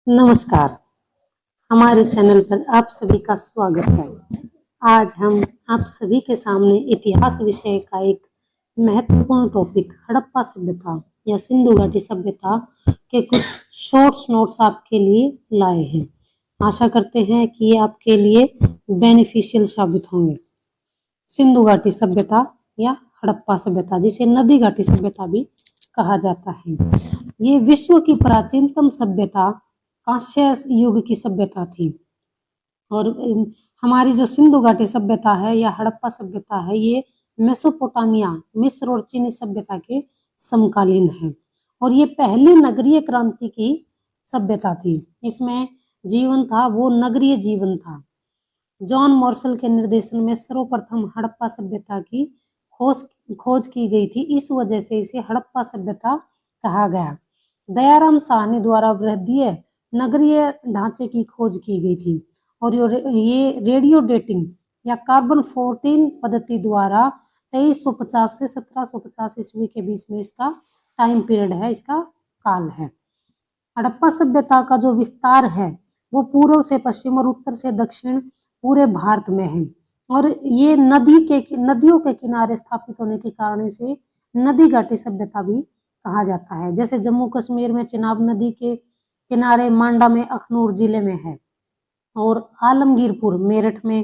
नमस्कार, हमारे चैनल पर आप सभी का स्वागत है। आज हम आप सभी के सामने इतिहास विषय का एक महत्वपूर्ण टॉपिक हड़प्पा सभ्यता या सिंधु घाटी सभ्यता के कुछ शॉर्ट्स नोट्स आपके लिए लाए हैं। आशा करते हैं कि ये आपके लिए बेनिफिशियल साबित होंगे। सिंधु घाटी सभ्यता या हड़प्पा सभ्यता, जिसे नदी घाटी सभ्यता भी कहा जाता है, ये विश्व की प्राचीनतम सभ्यता कांस्य युग की सभ्यता थी। और हमारी जो सिंधु घाटी सभ्यता है या हड़प्पा सभ्यता है, ये मेसोपोटामिया, मिस्र और चीनी सभ्यता के समकालीन है। और ये पहली नगरीय क्रांति की सभ्यता थी। इसमें जीवन था वो नगरीय जीवन था। जॉन मॉर्सल के निर्देशन में सर्वप्रथम हड़प्पा सभ्यता की खोज की गई थी। इस वजह से इसे हड़प्पा सभ्यता कहा गया। दयाराम साहनी द्वारा वृहदीय नगरीय ढांचे की खोज की गई थी और ये रेडियो डेटिंग या कार्बन 14 पद्धति द्वारा 2350 से 1750 ईस्वी के बीच में इसका टाइम पीरियड है, इसका काल है। हड़प्पा सभ्यता का जो विस्तार है वो पूर्व से पश्चिम और उत्तर से दक्षिण पूरे भारत में है। और ये नदियों के किनारे स्थापित होने के कारण इसे नदी घाटी सभ्यता भी कहा जाता है। जैसे जम्मू कश्मीर में चिनाब नदी के किनारे मांडा में अखनूर जिले में है और आलमगीरपुर मेरठ में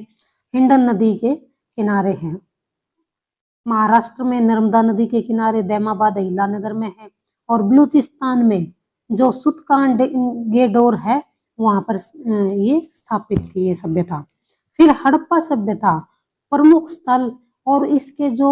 हिंडन नदी के किनारे है। महाराष्ट्र में नर्मदा नदी के किनारे दैमाबाद हिलानगर में है और बलूचिस्तान में जो सुतकान गेडोर है वहां पर ये स्थापित थी ये सभ्यता। फिर हड़प्पा सभ्यता प्रमुख स्थल और इसके जो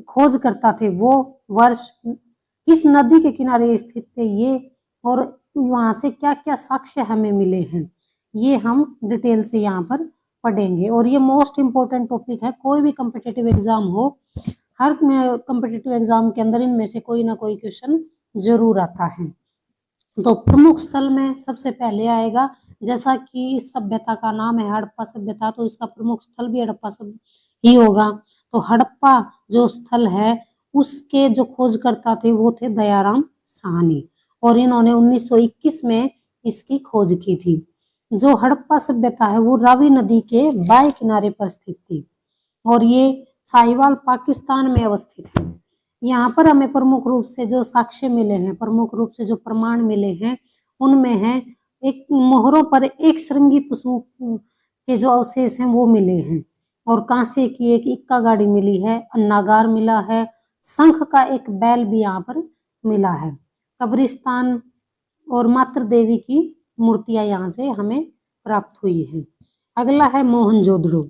खोज करता थे वो वर्ष, किस नदी के किनारे स्थित थे ये, और वहां से क्या क्या साक्ष्य हमें मिले हैं, ये हम डिटेल से यहाँ पर पढ़ेंगे। और ये मोस्ट इम्पोर्टेंट टॉपिक है। कोई भी कम्पिटिटिव एग्जाम हो, हर कम्पिटिटिव एग्जाम के अंदर इनमें से कोई ना कोई क्वेश्चन जरूर आता है। तो प्रमुख स्थल में सबसे पहले आएगा, जैसा कि इस सभ्यता का नाम है हड़प्पा सभ्यता, तो इसका प्रमुख स्थल भी हड़प्पा ही होगा। तो हड़प्पा जो स्थल है उसके जो खोजकर्ता थे वो थे दयाराम साहनी और इन्होंने 1921 में इसकी खोज की थी। जो हड़प्पा सभ्यता है वो रावी नदी के बाएं किनारे पर स्थित थी और ये साहिवाल पाकिस्तान में अवस्थित है। यहाँ पर हमें प्रमुख रूप से जो साक्ष्य मिले हैं, प्रमुख रूप से जो प्रमाण मिले हैं, उनमें है एक मोहरों पर एक श्रृंगी पशु के जो अवशेष हैं वो मिले हैं और कांसे की एक इक्का गाड़ी मिली है, अन्नागार मिला है, शंख का एक बैल भी यहाँ पर मिला है। कब्रिस्तान और मातृ देवी की मूर्तियां यहाँ से हमें प्राप्त हुई है। अगला है मोहनजोदड़ो।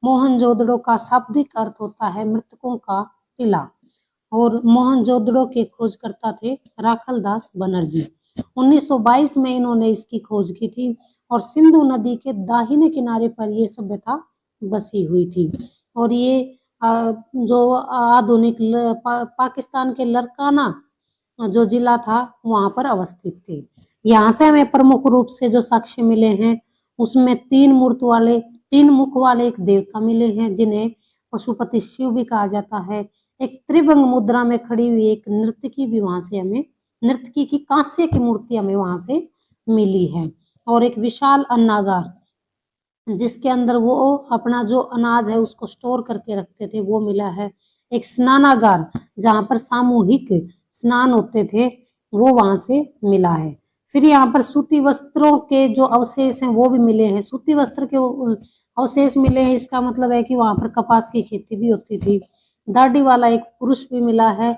मोहनजोदड़ो का शाब्दिक अर्थ होता है मृतकों का टिला और मोहनजोदड़ो के खोजकर्ता थे राखलदास बनर्जी। 1922 में इन्होंने इसकी खोज की थी और सिंधु नदी के दाहिने किनारे पर ये सभ्यता बसी हुई थी और ये जो आधुनिक पाकिस्तान के लरकाना जो जिला था वहां पर अवस्थित थे। यहाँ से हमें प्रमुख रूप से जो साक्ष्य मिले हैं उसमें तीन मुख वाले एक देवता मिले हैं जिन्हें पशुपति शिव भी कहा जाता है। एक त्रिभंग मुद्रा में खड़ी हुई एक नर्तकी भी वहां से हमें, नर्तकी की कांस्य की मूर्ति हमें वहां से मिली है और एक विशाल अन्नागार जिसके अंदर वो अपना जो अनाज है उसको स्टोर करके रखते थे वो मिला है। एक स्नानागार जहाँ पर सामूहिक स्नान होते थे वो वहां से मिला है। फिर यहाँ पर सूती वस्त्रों के जो अवशेष हैं वो भी मिले हैं। सूती वस्त्र के अवशेष मिले हैं, इसका मतलब है कि वहां पर कपास की खेती भी होती थी। दाढ़ी वाला एक पुरुष भी मिला है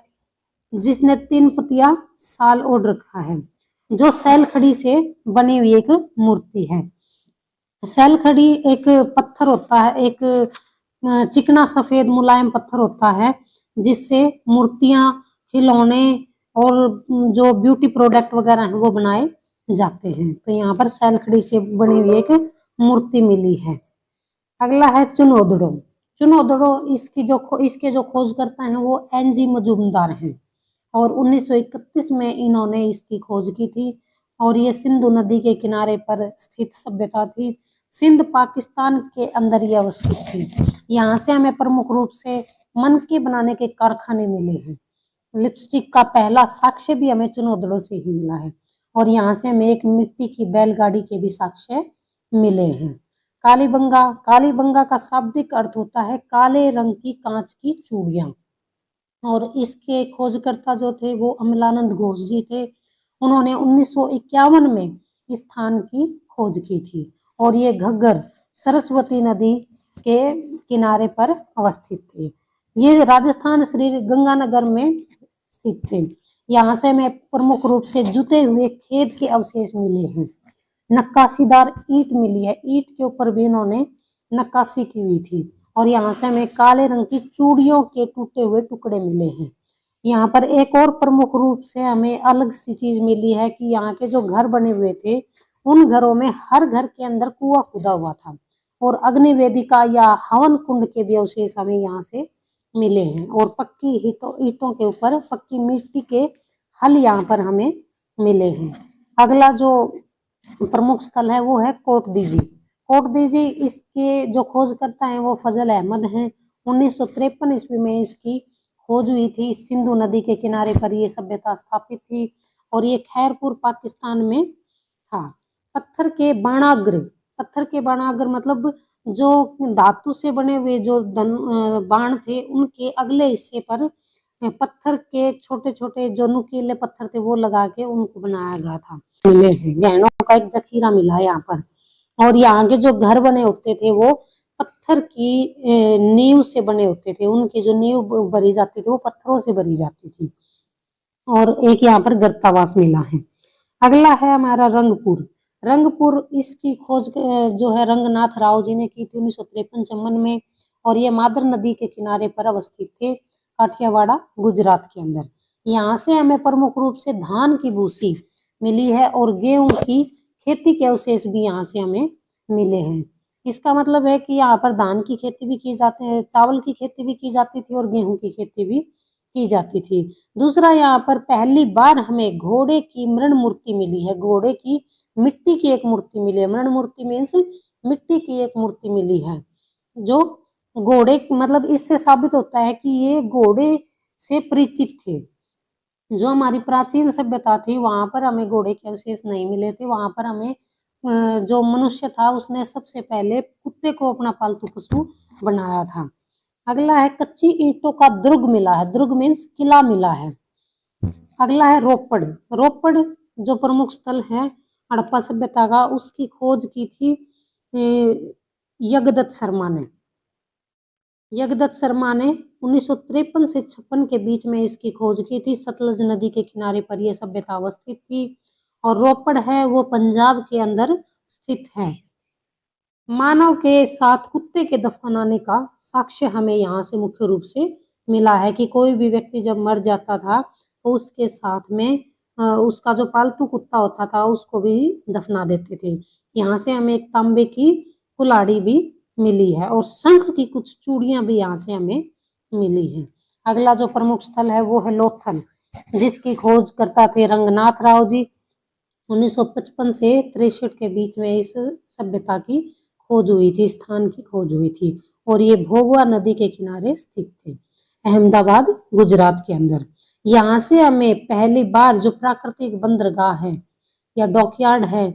जिसने 3 पतिया साल ओढ़ रखा है, जो सैलखड़ी से बनी हुई एक मूर्ति है। सैलखड़ी एक पत्थर होता है, एक चिकना सफेद मुलायम पत्थर होता है जिससे मूर्तियां, खिलौने और जो ब्यूटी प्रोडक्ट वगैरह हैं वो बनाए जाते हैं। तो यहाँ पर सैलखड़ी से बनी हुई एक मूर्ति मिली है। अगला है चुनोदड़ो इसके जो खोजकर्ता हैं वो एनजी मजूमदार हैं और 1931 में इन्होंने इसकी खोज की थी और ये सिंधु नदी के किनारे पर स्थित सभ्यता थी। सिंध पाकिस्तान के अंदर ये अवस्थित थी। यहाँ से हमें प्रमुख रूप से मनके बनाने के कारखाने मिले हैं। लिपस्टिक का पहला साक्ष्य भी हमें चुनौदड़ों से ही मिला है। और यहाँ से हमें एक मिट्टी की बैलगाड़ी के भी साक्ष्य मिले हैं। कालीबंगा, कालीबंगा का शाब्दिक अर्थ होता है काले रंग की कांच की चूड़ियां। और इसके खोजकर्ता जो थे वो अमलानंद घोष जी थे। उन्होंने 1951 में इस स्थान की खोज की थी। और ये घग्गर सरस्वती नदी के किनारे पर अवस्थित थे। ये राजस्थान श्री गंगानगर में स्थित थे। यहाँ से हमें प्रमुख रूप से जुते हुए खेत के अवशेष मिले हैं। नक्काशीदार ईंट मिली है, ईंट के ऊपर भी इन्होंने नक्काशी की हुई थी। और यहाँ से हमें काले रंग की चूड़ियों के टूटे हुए टुकड़े मिले हैं। यहाँ पर एक और प्रमुख रूप से हमें अलग सी चीज मिली है कि यहाँ के जो घर बने हुए थे उन घरों में हर घर के अंदर कुआं खुदा हुआ था। और अग्नि वेदिका या हवन कुंड के भी अवशेष हमें यहाँ से मिले हैं। और पक्की ईंटों के ऊपर पक्की मिट्टी के हल यहाँ पर हमें मिले हैं। अगला जो प्रमुख स्थल है वो है कोटदीजी। कोटदीजी, इसके जो खोजकर्ता हैं वो फजल अहमद हैं। 1953 ईस्वी में इसकी खोज हुई थी। सिंधु नदी के किनारे पर ये सभ्यता स्थापित थी। और ये खैरपुर पाकिस्तान में था। पत्थर के बाणाग्र, पत्थर के बाणाग्र मतलब जो धातु से बने हुए जो बाण थे उनके अगले हिस्से पर पत्थर के छोटे छोटे जो नुकीले पत्थर थे वो लगा के उनको बनाया गया था। मिले हैं, गहनों का एक जखीरा मिला है यहाँ पर। और यहाँ के जो घर बने होते थे वो पत्थर की नींव से बने होते थे। उनकी जो नींव भरी जाती थी वो पत्थरों से भरी जाती थी। और एक यहाँ पर गर्तावास मिला है। अगला है हमारा रंगपुर। रंगपुर, इसकी खोज जो है रंगनाथ राव जी ने की थी 1953-54 में। और ये मादर नदी के किनारे पर अवस्थित थे, काठियावाड़ा गुजरात के अंदर। यहाँ से हमें प्रमुख रूप से धान की भूसी मिली है और गेहूं की खेती के अवशेष भी यहाँ से हमें मिले हैं। इसका मतलब है कि यहाँ पर धान की खेती भी की जाती है, चावल की खेती भी की जाती थी और गेहूं की खेती भी की जाती थी। दूसरा, यहाँ पर पहली बार हमें घोड़े की मृण मूर्ति मिली है। घोड़े की मिट्टी की एक मूर्ति मिली है। मृण मूर्ति मीन्स मिट्टी की एक मूर्ति मिली है जो घोड़े, मतलब इससे साबित होता है कि ये घोड़े से परिचित थे। जो हमारी प्राचीन सभ्यता थी वहां पर हमें घोड़े के अवशेष नहीं मिले थे। वहां पर हमें जो मनुष्य था उसने सबसे पहले कुत्ते को अपना पालतू पशु बनाया था। अगला है कच्ची ईंटों का दुर्ग मिला है। दुर्ग मीन्स किला मिला है। अगला है रोपड़। रोपड़ जो प्रमुख स्थल है हड़प्पा सभ्यता का, उसकी खोज की थी यज्ञदत्त शर्मा ने। यज्ञदत्त शर्मा ने 1953 से 56 के बीच में इसकी खोज की थी। सतलज नदी के किनारे पर यह सभ्यता अवस्थित थी। और रोपड़ है वो पंजाब के अंदर स्थित है। मानव के साथ कुत्ते के दफनाने का साक्ष्य हमें यहाँ से मुख्य रूप से मिला है कि कोई भी व्यक्ति जब मर जाता था तो उसके साथ में उसका जो पालतू कुत्ता होता था उसको भी दफना देते थे। यहाँ से हमें एक तांबे की कुल्हाड़ी भी मिली है और शंख की कुछ चूड़ियां भी यहाँ से हमें मिली है। अगला जो प्रमुख स्थल है वो है लोथल, जिसकी खोज करता थे रंगनाथ राव जी। 1955 से 63 के बीच में इस सभ्यता की खोज हुई थी, स्थान की खोज हुई थी। और ये भोगवा नदी के किनारे स्थित थे, अहमदाबाद गुजरात के अंदर। यहाँ से हमें पहली बार जो प्राकृतिक बंदरगाह है या डॉकयार्ड है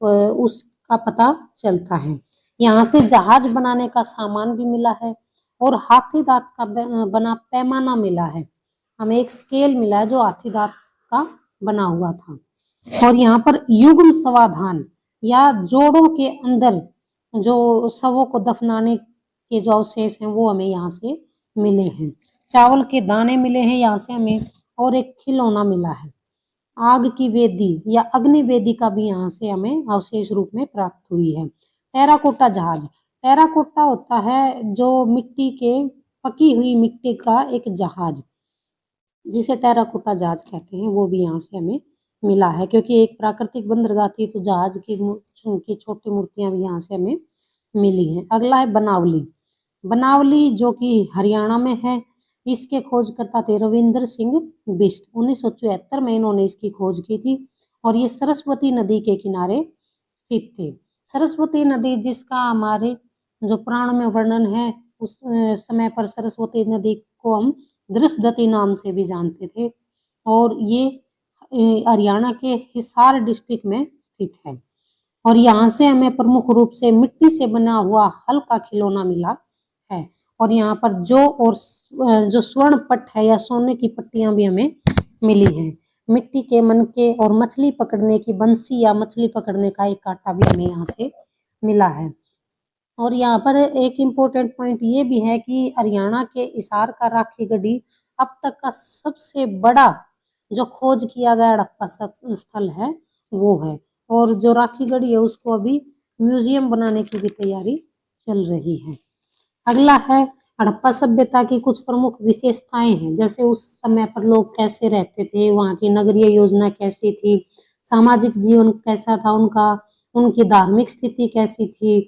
उसका पता चलता है। यहाँ से जहाज बनाने का सामान भी मिला है और हाथी दांत का बना पैमाना मिला है। हमें एक स्केल मिला है जो हाथी दांत का बना हुआ था। और यहाँ पर युग्म समाधान या जोड़ों के अंदर जो शवों को दफनाने के जो अवशेष हैं वो हमें यहाँ से मिले हैं। चावल के दाने मिले हैं यहाँ से हमें और एक खिलौना मिला है। आग की वेदी या अग्नि वेदी का भी यहाँ से हमें अवशेष रूप में प्राप्त हुई है। टेराकोटा जहाज, टेराकोटा होता है जो मिट्टी के पकी हुई मिट्टी का एक जहाज, जिसे टेराकोटा जहाज कहते हैं, वो भी यहाँ से हमें मिला है। क्योंकि एक प्राकृतिक बंदरगाह थी तो जहाज की छोटी मूर्तियां भी यहाँ से हमें मिली हैं। अगला है बनावली। बनावली जो कि हरियाणा में है, इसके खोजकर्ता थे रविंद्र सिंह बिष्ट। 1974 में इन्होंने इसकी खोज की थी और ये सरस्वती नदी के किनारे स्थित थे। सरस्वती नदी जिसका हमारे जो पुराण में वर्णन है, उस समय पर सरस्वती नदी को हम दृश्यदती नाम से भी जानते थे। और ये हरियाणा के हिसार डिस्ट्रिक्ट में स्थित है। और यहाँ से हमें प्रमुख रूप से मिट्टी से बना हुआ हल्का खिलौना मिला है। और यहाँ पर जो स्वर्ण पट है या सोने की पट्टियां भी हमें मिली हैं। मिट्टी के मनके और मछली पकड़ने की बंसी या मछली पकड़ने का एक कांटा भी हमें यहाँ से मिला है। और यहाँ पर एक इम्पोर्टेंट पॉइंट ये भी है कि हरियाणा के हिसार का राखी गढ़ी अब तक का सबसे बड़ा जो खोज किया गया हड़प्पा स्थल है वो है। और जो राखी गढ़ी है उसको अभी म्यूजियम बनाने की भी तैयारी चल रही है। अगला है हड़प्पा सभ्यता की कुछ प्रमुख विशेषताएं हैं, जैसे उस समय पर लोग कैसे रहते थे, वहाँ की नगरीय योजना कैसी थी, सामाजिक जीवन कैसा था उनका, उनकी धार्मिक स्थिति कैसी थी,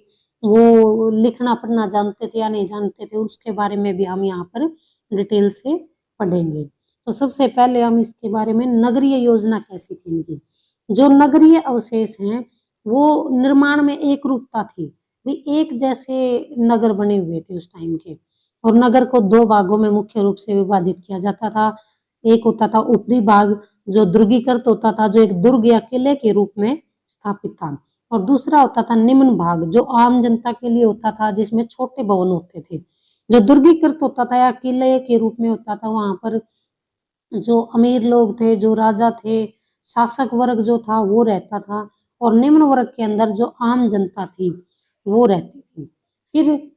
वो लिखना पढ़ना जानते थे या नहीं जानते थे, उसके बारे में भी हम यहाँ पर डिटेल से पढ़ेंगे। तो सबसे पहले हम इसके बारे में नगरीय योजना कैसी थी इनकी। जो नगरीय अवशेष हैं वो निर्माण में एक रूपता थी, भी एक जैसे नगर बने हुए थे उस टाइम के। और नगर को दो भागों में मुख्य रूप से विभाजित किया जाता था। एक होता था ऊपरी भाग जो दुर्गीकृत होता था, जो एक दुर्ग या किले के रूप में स्थापित था। और दूसरा होता था निम्न भाग जो आम जनता के लिए होता था, जिसमें छोटे भवन होते थे। जो दुर्गीकृत होता था या किले के रूप में होता था, वहां पर जो अमीर लोग थे, जो राजा थे, शासक वर्ग जो था वो रहता था। और निम्न वर्ग के अंदर जो आम जनता थी वो रहती थी। फिर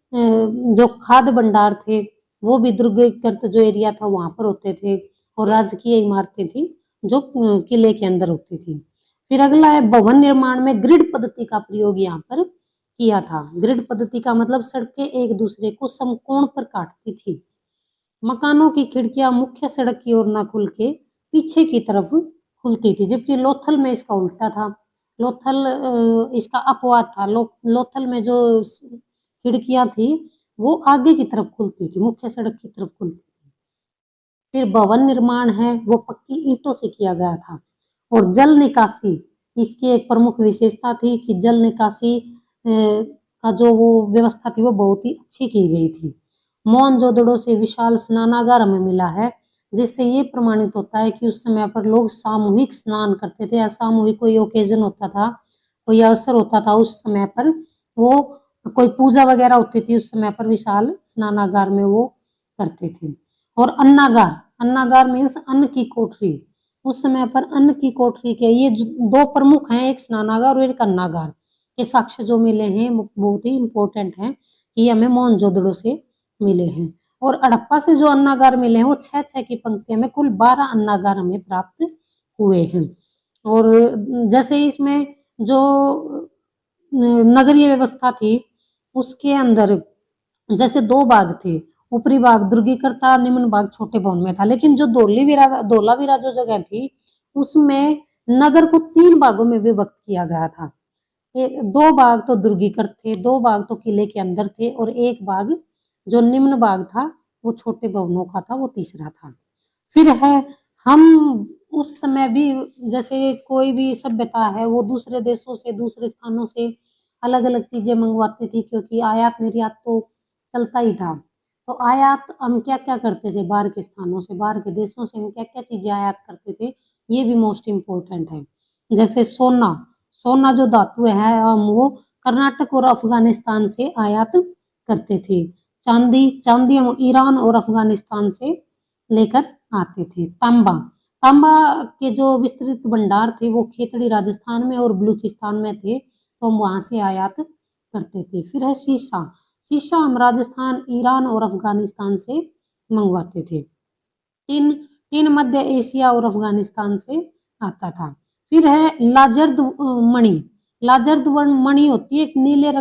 जो खाद्य भंडार थे वो भी दुर्गीकृत जो एरिया था वहां पर होते थे। और राजकीय इमारतें थी जो किले के अंदर होती थी। फिर अगला है भवन निर्माण में ग्रिड पद्धति का प्रयोग यहाँ पर किया था। ग्रिड पद्धति का मतलब सड़कें एक दूसरे को समकोण पर काटती थी। मकानों की खिड़कियां मुख्य सड़क की ओर न खुल के पीछे की तरफ खुलती थी, जबकि लोथल में इसका उल्टा था। लोथल इसका अपवाद था। लोथल में जो खिड़कियां थी वो आगे की तरफ खुलती थी, मुख्य सड़क की तरफ खुलती थी। फिर भवन निर्माण है वो पक्की ईंटों से किया गया था। और जल निकासी इसकी एक प्रमुख विशेषता थी कि जल निकासी का जो वो व्यवस्था थी वो बहुत ही अच्छी की गई थी। मोहनजोदड़ो से विशाल स्नानागार हमें मिला है, जिससे ये प्रमाणित होता है कि उस समय पर लोग सामूहिक स्नान करते थे, या सामूहिक कोई ओकेजन होता था, कोई अवसर होता था उस समय पर, वो कोई पूजा वगैरह होती थी उस समय पर विशाल स्नानागार में वो करते थे। और अन्नागार, अन्नागार मीन्स अन्न की कोठरी। उस समय पर अन्न की कोठरी के ये दो प्रमुख हैं, एक स्नानागार और एक अन्नागार। ये साक्ष्य जो मिले हैं बहुत ही इंपॉर्टेंट हैं कि हमें मोहनजोदड़ो से मिले हैं। और हड़प्पा से जो अन्नागार मिले हैं वो 6-6 की पंक्तियों में कुल 12 अन्नागार हमें प्राप्त हुए हैं। और जैसे इसमें जो नगरीय व्यवस्था थी उसके अंदर जैसे दो भाग थे, ऊपरी भाग दुर्गीकृत था, निम्न भाग छोटे भवन में था। लेकिन जो धोलावीरा जो जगह थी उसमें नगर को 3 भागों में विभक्त किया गया था। 2 भाग तो दुर्गीकृत थे, 2 भाग तो किले के अंदर थे, और एक भाग जो निम्न भाग था वो छोटे भवनों का था, वो तीसरा था। फिर है हम उस समय भी जैसे कोई भी सभ्यता है वो दूसरे देशों से, दूसरे स्थानों से अलग अलग चीजें मंगवाती थी, क्योंकि आयात निर्यात तो चलता ही था। तो आयात हम क्या क्या करते थे, बाहर के स्थानों से, बाहर के देशों से हम क्या क्या चीजें आयात करते थे, ये भी मोस्ट इम्पोर्टेंट है। जैसे सोना, सोना जो धातु है हम वो कर्नाटक और अफगानिस्तान से आयात करते थे। चांदी, चांदी हम ईरान और अफगानिस्तान से लेकर आते थे। तांबा, तांबा के जो विस्तृत भंडार थे वो खेतड़ी राजस्थान में और बलूचिस्तान में थे, तो हम वहां से आयात करते थे। फिर है शीशा, शीशा हम राजस्थान, ईरान और अफगानिस्तान से मंगवाते थे। टिन, टिन मध्य एशिया और अफगानिस्तान से आता था। फिर है लाजर्द मणि, लाजर्द मणि होती है एक नीले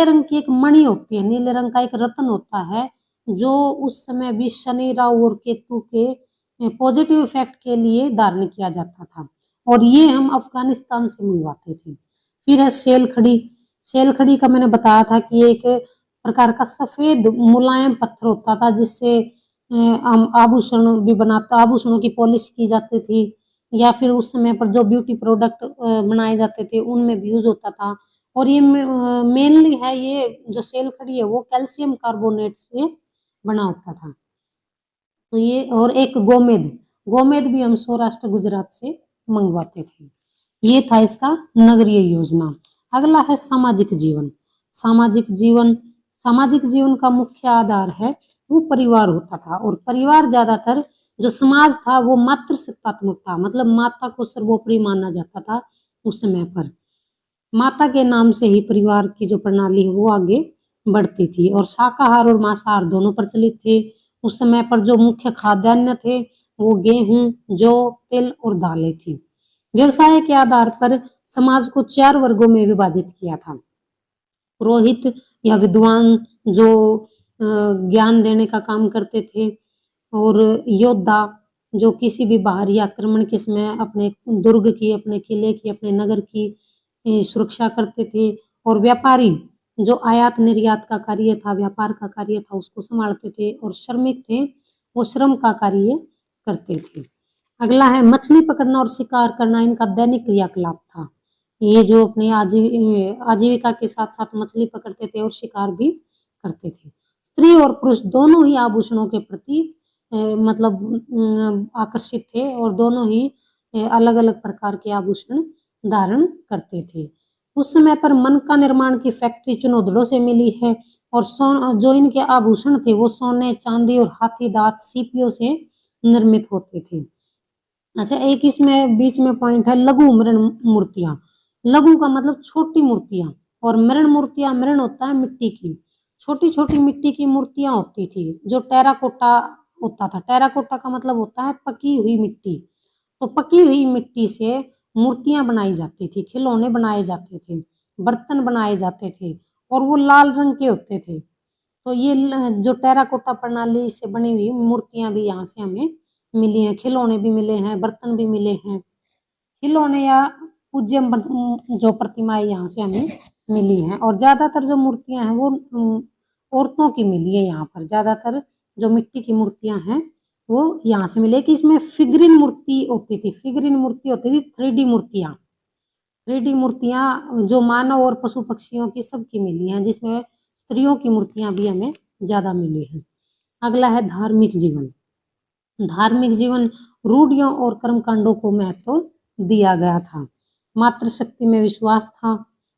रंग की एक मणि होती है, नीले रंग का एक रत्न होता है, जो उस समय भी शनि, राहु और केतु के पॉजिटिव इफेक्ट के लिए धारण किया जाता था। और ये हम अफगानिस्तान से मंगवाते थे। फिर है सेल खड़ी, सेल खड़ी का मैंने बताया था कि एक प्रकार का सफेद मुलायम पत्थर होता था, जिससे हम आभूषण भी बनाता, आभूषणों की पॉलिश की जाती थी, या फिर उस समय पर जो ब्यूटी प्रोडक्ट बनाए जाते थे उनमें भी यूज होता था। और ये मेनली है, ये जो सेल खड़ी है वो कैल्शियम कार्बोनेट से बना होता था। तो ये, और एक गोमेद, गोमेद भी हम सौराष्ट्र गुजरात से मंगवाते थे। ये था इसका नगरीय योजना। अगला है सामाजिक जीवन। सामाजिक जीवन, सामाजिक जीवन का मुख्य आधार है वो परिवार होता था, और परिवार ज्यादातर, जो समाज था वो मातृ सत्तात्मक था, मतलब माता को सर्वोपरि माना जाता था उस समय पर। माता के नाम से ही परिवार की जो प्रणाली है वो आगे बढ़ती थी, और शाकाहार और मांसाहार दोनों प्रचलित थे। उस समय पर जो मुख्य खाद्यान्न थे वो गेहूं, जौ, तिल और दालें थी। व्यवसाय के आधार पर समाज को 4 वर्गों में विभाजित किया था। पुरोहित या विद्वान जो ज्ञान देने का काम करते थे, और योद्धा जो किसी भी बाहरी आक्रमण के समय अपने दुर्ग की, अपने किले की, अपने नगर की सुरक्षा करते थे, और व्यापारी जो आयात निर्यात का कार्य था, व्यापार का कार्य था, उसको संभालते थे, और श्रमिक थे वो श्रम का कार्य करते थे। अगला है मछली पकड़ना और शिकार करना, इनका दैनिक क्रियाकलाप था। ये जो अपनी आजीविका के साथ साथ मछली पकड़ते थे और शिकार भी करते थे। स्त्री और पुरुष दोनों ही आभूषणों के प्रति मतलब आकर्षित थे, और दोनों ही अलग अलग प्रकार के आभूषण धारण करते थे। उस समय पर मन का निर्माण की फैक्ट्री चुनौदड़ों से मिली है, और जो इनके आभूषण थे वो सोने, चांदी और हाथी दांत सीपियों से निर्मित होते थे। अच्छा, एक इसमें बीच में पॉइंट है लघु मृण मूर्तियां। लघु का मतलब छोटी मूर्तियां, और मृण मूर्तियां, मृण होता है मिट्टी की, छोटी छोटी मिट्टी की मूर्तियां होती थी, जो टेराकोटा होता था। टेराकोटा का मतलब होता है पकी हुई मिट्टी। तो पकी हुई मिट्टी से मूर्तियां बनाई जाती थी, खिलौने बनाए जाते थे, बर्तन बनाए जाते थे, और वो लाल रंग के होते थे। तो ये जो टेराकोटा प्रणाली से बनी हुई मूर्तियां भी यहाँ से हमें मिली हैं, खिलौने भी मिले हैं, बर्तन भी मिले हैं। खिलौने या पूज्य जो प्रतिमाएं यहाँ से हमें मिली हैं, और ज्यादातर जो मूर्तियां हैं वो औरतों की मिली है। यहाँ पर ज्यादातर जो मिट्टी की मूर्तियां हैं वो यहाँ से मिले। कि इसमें फिगरिन मूर्ति होती थी, फिगरिन मूर्ति होती थी, 3D मूर्तियां, 3D मूर्तियां जो मानव और पशु पक्षियों की सबकी मिली हैं, जिसमें स्त्रियों की मूर्तियां भी हमें ज्यादा मिली हैं। अगला है धार्मिक जीवन। धार्मिक जीवन, रूढ़ियों और कर्मकांडों को महत्व दिया गया था। मातृशक्ति में विश्वास था।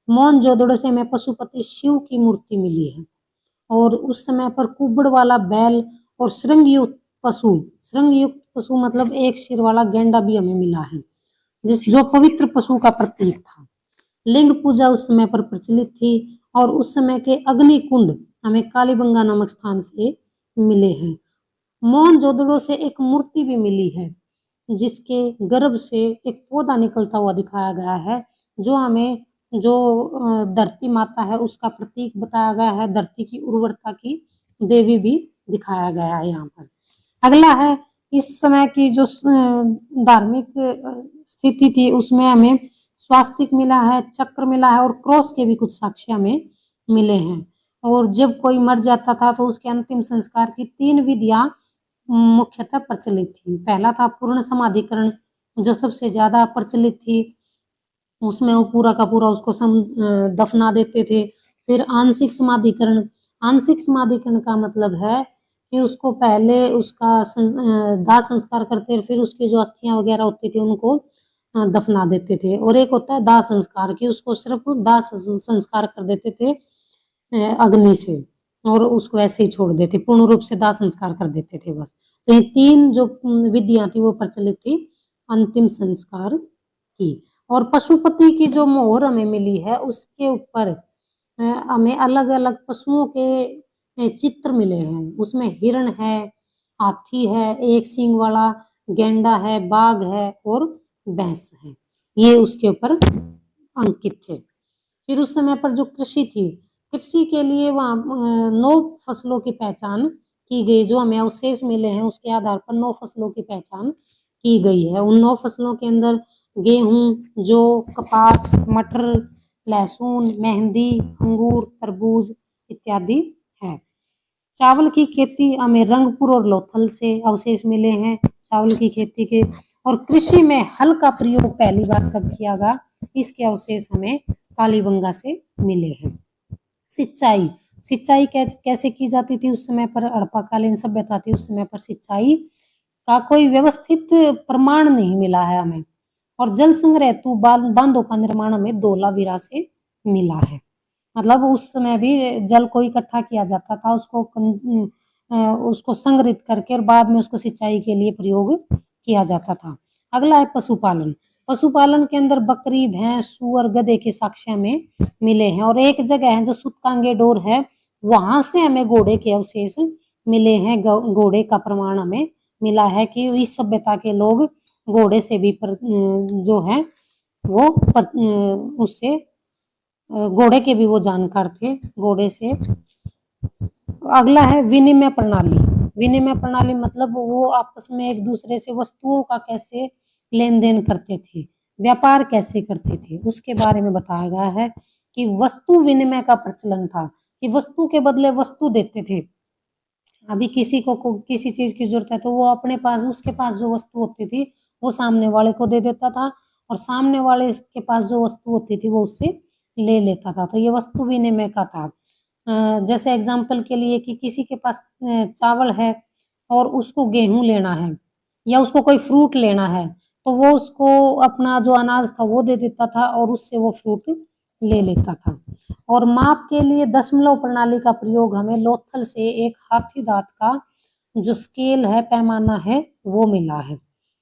मोहनजोदड़ो से हमें पशुपति शिव की मूर्ति मिली है, और उस समय पर कुबड़ वाला बैल और श्रृंगयुक्त पशु, श्रृंगयुक्त पशु मतलब एक सिर वाला गेंडा भी हमें मिला है, जो पवित्र पशु का प्रतीक था। लिंग पूजा उस समय पर प्रचलित थी, और उस समय के अग्नि कुंड हमें कालीबंगा नामक स्थान से मिले हैं। मोहनजोदड़ो से एक मूर्ति भी मिली है, जिसके गर्भ से एक पौधा निकलता हुआ दिखाया गया है, जो हमें जो धरती माता है उसका प्रतीक बताया गया है, धरती की उर्वरता की देवी भी दिखाया गया है यहाँ पर। अगला है इस समय की जो धार्मिक स्थिति थी, उसमें हमें स्वास्तिक मिला है, चक्र मिला है, और क्रॉस के भी कुछ साक्ष्य हमें मिले हैं। और जब कोई मर जाता था तो उसके अंतिम संस्कार की 3 विधियां मुख्यतः प्रचलित थी। पहला था पूर्ण समाधिकरण, जो सबसे ज्यादा प्रचलित थी। उसमें वो पूरा का पूरा उसको दफना देते थे। फिर आंशिक समाधिकरण, आंशिक समाधिकरण का मतलब है कि उसको पहले उसका दाह संस्कार करते, फिर उसकी जो अस्थियां वगैरह होती थी उनको दफना देते थे। और एक होता है दाह संस्कार, की उसको सिर्फ दाह संस्कार कर देते थे अग्नि से, और उसको ऐसे ही छोड़ देते, पूर्ण रूप से दाह संस्कार कर देते थे बस। तो ये 3 जो विधियां थी वो प्रचलित थी अंतिम संस्कार की। और पशुपति की जो मोहर हमें मिली है उसके ऊपर हमें अलग अलग पशुओं के चित्र मिले हैं। उसमें हिरण है, हाथी है, एक सींग वाला गेंडा है, बाघ है और भैंस है, ये उसके ऊपर अंकित थे। फिर उस समय पर जो कृषि थी, कृषि के लिए वहाँ 9 फसलों की पहचान की गई, जो हमें अवशेष मिले हैं उसके आधार पर 9 फसलों की पहचान की गई है। उन 9 फसलों के अंदर गेहूं, जौ, कपास, मटर, लहसुन, मेहंदी, अंगूर, तरबूज इत्यादि है। चावल की खेती हमें रंगपुर और लोथल से अवशेष मिले हैं चावल की खेती के। और कृषि में हल का प्रयोग पहली बार कब किया गया, इसके अवशेष हमें कालीबंगा से मिले हैं। सिंचाई, सिंचाई कैसे की जाती थी उस समय पर, हड़प्पाकालीन सभ्यता थी उस समय पर सिंचाई का कोई व्यवस्थित प्रमाण नहीं मिला है हमें। और जल संग्रह हेतु बांधों का निर्माण हमें धोलावीरा से मिला है। मतलब उस समय भी जल को इकट्ठा किया जाता था, उसको संग्रहित करके और बाद में उसको सिंचाई के लिए प्रयोग किया जाता था। अगला है पशुपालन। पशुपालन के अंदर बकरी, भैंस, सूअर, गधे के साक्ष्य में मिले हैं। और एक जगह है जो सूतकांगे डोर है, वहां से हमें घोड़े के अवशेष मिले हैं। घोड़े का प्रमाण हमें मिला है कि इस सभ्यता के लोग घोड़े से भी जो है वो उससे घोड़े के भी वो जानकार थे, घोड़े से। अगला है विनिमय प्रणाली। विनिमय प्रणाली मतलब वो आपस में एक दूसरे से वस्तुओं का कैसे लेन देन करते थे, व्यापार कैसे करते थे, उसके बारे में बताया गया है कि वस्तु विनिमय का प्रचलन था, कि वस्तु के बदले वस्तु देते थे। अभी किसी को किसी चीज की जरूरत है तो वो अपने पास, उसके पास जो वस्तु होती थी वो सामने वाले को दे देता था, और सामने वाले के पास जो वस्तु होती थी वो उससे ले लेता था। तो ये वस्तु विनिमय का था। जैसे एग्जाम्पल के लिए कि किसी के पास चावल है और उसको गेहूं लेना है, या उसको कोई फ्रूट लेना है, तो वो उसको अपना जो अनाज था वो दे देता था और उससे वो फ्रूट ले लेता था। और माप के लिए दशमलव प्रणाली का प्रयोग हमें लोथल से एक हाथी दांत का जो स्केल है, पैमाना है, वो मिला है।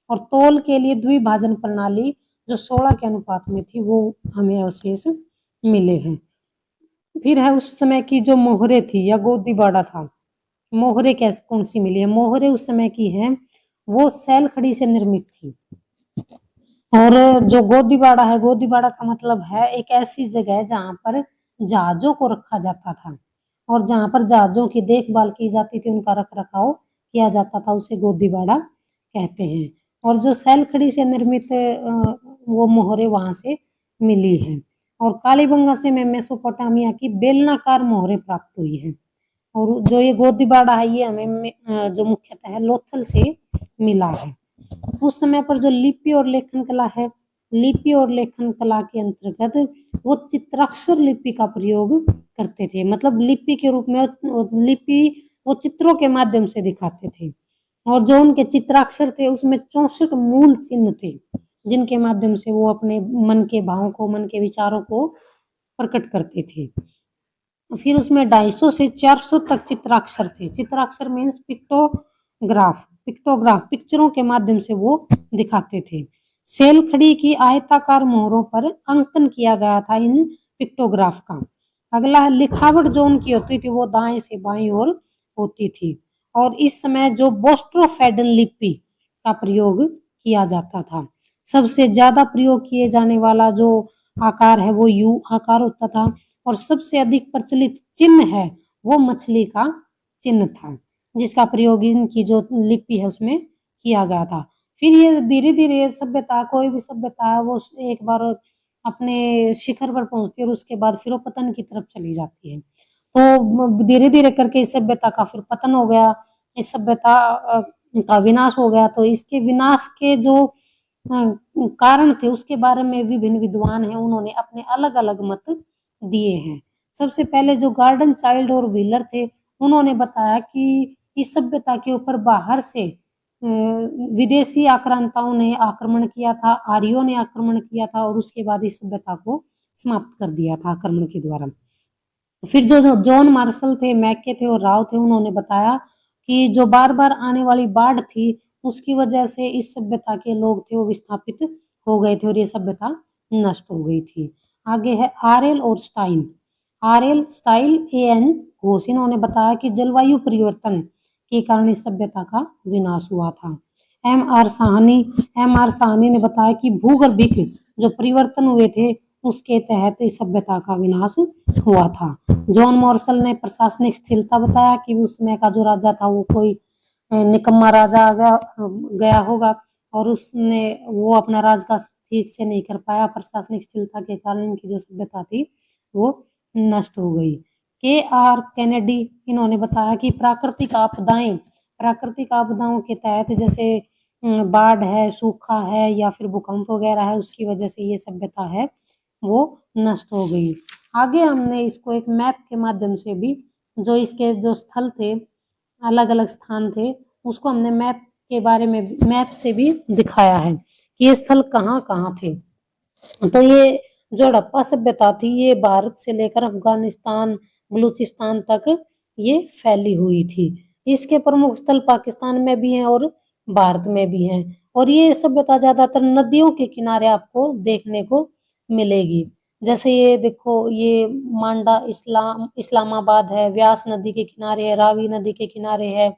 और तौल के लिए द्विभाजन प्रणाली जो 16 के अनुपात में थी वो हमें अवशेष मिले हैं। फिर है उस समय की जो मोहरे थी या गोदी बाड़ा था, मोहरे कैसे कौन सी मिली है? मोहरे उस समय की है वो सैल खड़ी से निर्मित थी। और जो गोदीबाड़ा है, गोदीबाड़ा का मतलब है एक ऐसी जगह जहां पर जहाजों को रखा जाता था, और जहां पर जहाजों की देखभाल की जाती थी, उनका रख रखाव किया जाता था, उसे गोदीबाड़ा कहते हैं। और जो सैलखड़ी से निर्मित वो मोहरे वहां से मिली है। और कालीबंगा से में मेसोपोटामिया की बेलनाकार मोहरे प्राप्त हुई है। और जो ये गोदीबाड़ा है ये हमें जो मुख्यतः है लोथल से मिला है। उस समय पर जो लिपि और लेखन कला है, लिपि और लेखन कला के अंतर्गत वो चित्राक्षर लिपि का प्रयोग करते थे। मतलब लिपि के रूप में लिपि वो चित्रों के माध्यम से दिखाते थे। और जो उनके चित्राक्षर थे उसमें 64 मूल चिन्ह थे, जिनके माध्यम से वो अपने मन के भावों को, मन के विचारों को प्रकट करते थे। फिर उसमें 250 से 400 तक चित्राक्षर थे। चित्राक्षर मीन्स पिक्टोग्राफ, पिक्टोग्राफ पिक्चरों के माध्यम से वो दिखाते थे। सेल खड़ी की आयताकार मोहरों पर अंकन किया गया था इन पिक्टोग्राफ का। अगला है लिखावट जो उनकी होती थी वो दाएं से बाएं ओर होती थी। और इस समय जो बोस्ट्रोफेडन लिपि का प्रयोग किया जाता था, सबसे ज्यादा प्रयोग किए जाने वाला जो आकार है वो यू आकार होता था। और सबसे अधिक प्रचलित चिन्ह है वो मछली का चिन्ह था, जिसका प्रयोग इनकी जो लिपि है उसमें किया गया था। फिर ये धीरे धीरे सभ्यता, कोई भी सभ्यता है वो एक बार अपने शिखर पर पहुंचती है और उसके बाद फिर वो पतन की तरफ चली जाती है। तो धीरे धीरे करके इस सभ्यता का फिर पतन हो गया, इस सभ्यता का विनाश हो गया। तो इसके विनाश के जो कारण थे उसके बारे में विभिन्न विद्वान हैं, उन्होंने अपने अलग अलग मत दिए हैं। सबसे पहले जो गार्डन चाइल्ड और व्हीलर थे, उन्होंने बताया कि इस सभ्यता के ऊपर बाहर से विदेशी आक्रांताओं ने आक्रमण किया था, आर्यों ने आक्रमण किया था, और उसके बाद इस सभ्यता को समाप्त कर दिया था आक्रमण के द्वारा। फिर जो जॉन मार्शल थे, मैके थे और राव थे, उन्होंने बताया कि जो बार बार आने वाली बाढ़ थी उसकी वजह से इस सभ्यता के लोग थे वो विस्थापित हो गए थे और ये सभ्यता नष्ट हो गई थी। आगे है आरएल और स्टाइन। आरएल स्टाइल एएन घोष, इन्होंने बताया कि जलवायु परिवर्तन के कारण इस सभ्यता का विनाश हुआ था। एम आर साहनी ने बताया कि भूगर्भिक जो परिवर्तन हुए थे उसके तहत इस सभ्यता का विनाश हुआ था। जॉन मॉर्सल ने प्रशासनिक स्थिरता बताया कि उस समय का जो राजा था वो कोई निकम्मा राजा गया होगा और उसने वो अपना राजकाज ठीक से नहीं कर पाया, प्रशासनिक स्थिरता के कारण इनकी जो सभ्यता थी वो नष्ट हो गई। के आर कैनेडी, इन्होंने बताया कि प्राकृतिक आपदाओं के तहत जैसे बाढ़ है, सूखा है या फिर भूकंप वगैरह है, उसकी वजह से ये सभ्यता है वो नष्ट हो गई। आगे हमने इसको एक मैप के माध्यम से भी, जो इसके जो स्थल थे, अलग अलग स्थान थे, उसको हमने मैप के बारे में मैप से भी दिखाया है कि ये स्थल कहाँ कहाँ थे। तो ये जो हड़प्पा सभ्यता थी ये भारत से लेकर अफगानिस्तान, बलूचिस्तान तक ये फैली हुई थी। इसके प्रमुख स्थल पाकिस्तान में भी हैं और भारत में भी हैं। और ये सभ्यता ज्यादातर नदियों के किनारे आपको देखने को मिलेगी। जैसे ये देखो, ये मांडा इस्लामाबाद है, व्यास नदी के किनारे है, रावी नदी के किनारे है,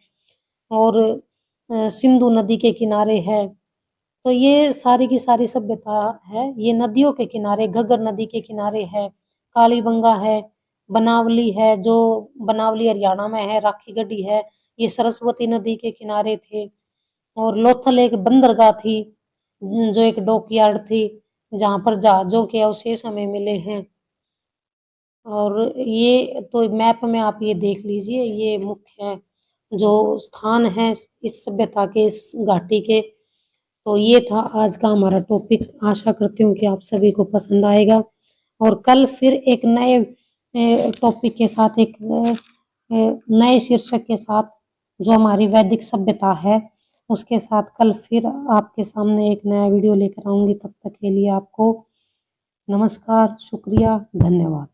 और सिंधु नदी के किनारे है। तो ये सारी की सारी सभ्यता है, ये नदियों के किनारे, घग्गर नदी के किनारे है, कालीबंगा है, बनावली है, जो बनावली हरियाणा में है, राखी गढ़ी है, ये सरस्वती नदी के किनारे थे। और लोथल एक बंदरगाह थी, जो एक डॉकयार्ड थी, जहाँ पर जहाजों के अवशेष हमें मिले हैं। और ये तो मैप में आप ये देख लीजिए, ये मुख्य जो स्थान है इस सभ्यता के, इस घाटी के। तो ये था आज का हमारा टॉपिक। आशा करती हूँ कि आप सभी को पसंद आएगा, और कल फिर एक नए टॉपिक के साथ, एक नए शीर्षक के साथ, जो हमारी वैदिक सभ्यता है उसके साथ कल फिर आपके सामने एक नया वीडियो लेकर आऊंगी। तब तक के लिए आपको नमस्कार, शुक्रिया, धन्यवाद।